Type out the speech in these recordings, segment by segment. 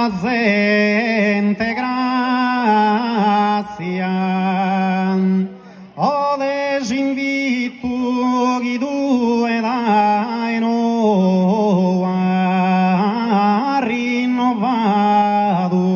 Gente gracia, o desinvito guidu e dai no a rinnovado.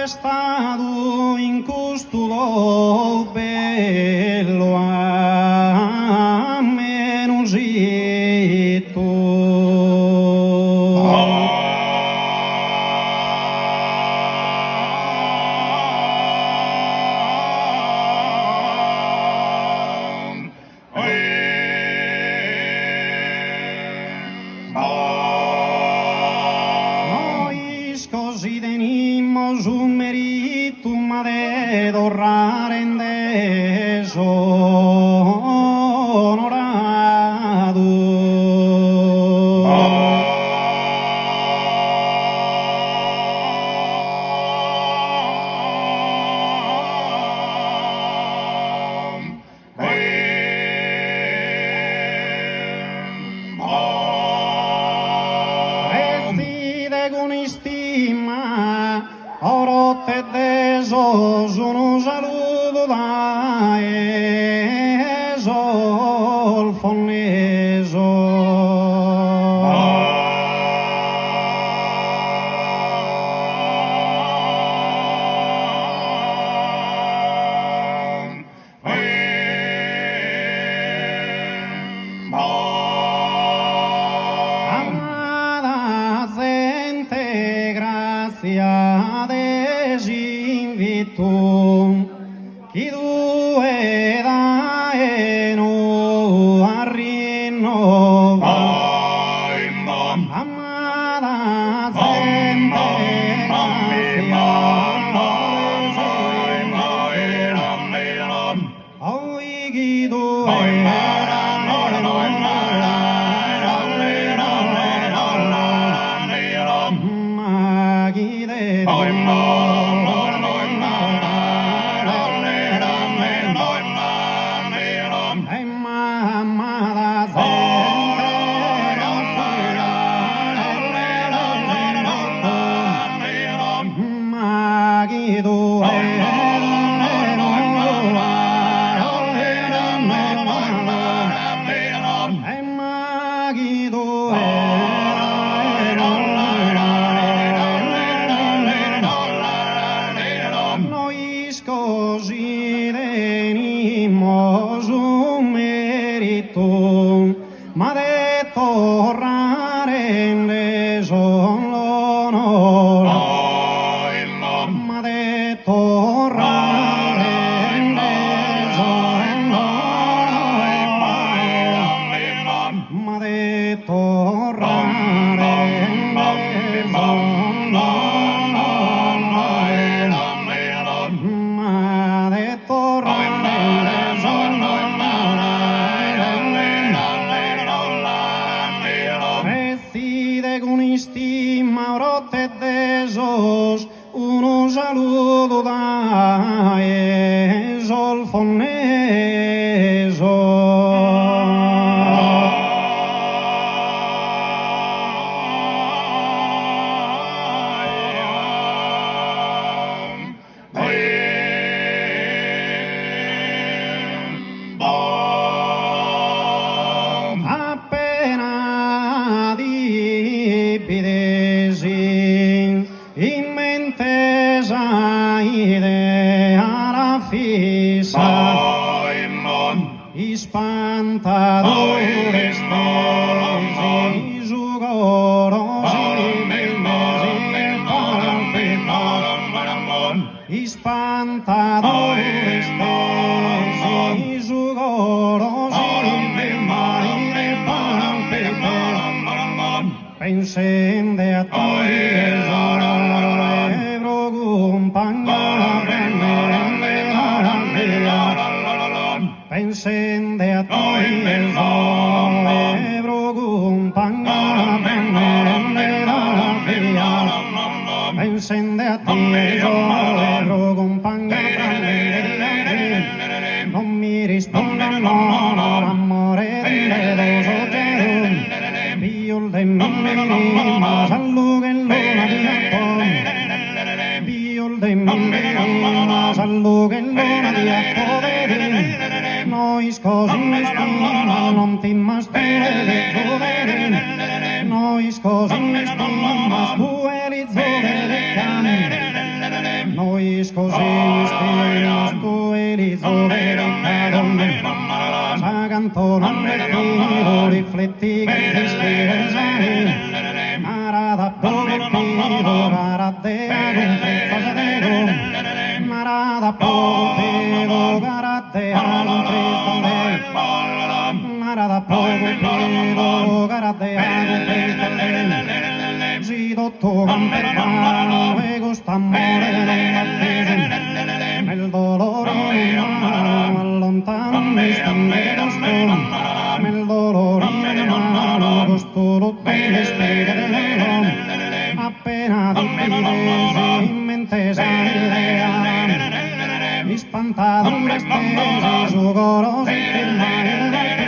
Estado in custulo bello a menusito. Nois così tenimos un meritum de dorrar en oro te desos un saludo da esol foneso. Amada gente gracia desinvitum chi due daeno a rinnovare. Amada gente gracia oi chi due così venimos un merito, ma de torrare in deshonor, ma de torrare in deshonor, ma de torrare in deshonor. Mauro te desos un saludo da esol foneso. Appena dipidesi in mente idea la fissa spantadores tesi sugorosi spantadores tesi sugorosi pensem de a tu compagno Pensende a toi el sole, compagna, prende la via. Pensende a ti il sole, compagna, prende la via. Non mi risponde no, l'amore delle soggetto, figlio de mi ma sallo che luna di Appo, figlio de mi ma sallo che luna di Appo. Noi scosi mi stima, non ti masture le zovere. Noi scosi mi stima, tu e le zovere cane. Noi scosi mi stima, tu e le zovere cane. Sa cantona vestito, rifletti che ti schiere. Narada povertito, carattea con prezzo sedero. Narada povertito, carattea con prezzo sedero. Narada povertito, carattea con prezzo sedero. Si dotto campano e costa amore non battese. Nel dolore umano allontano mi stende costo. Nel dolore umano costo le speghe dell'uomo. Appena ti vedi in mente s'idea. Mi spantata un stesi su coro si firma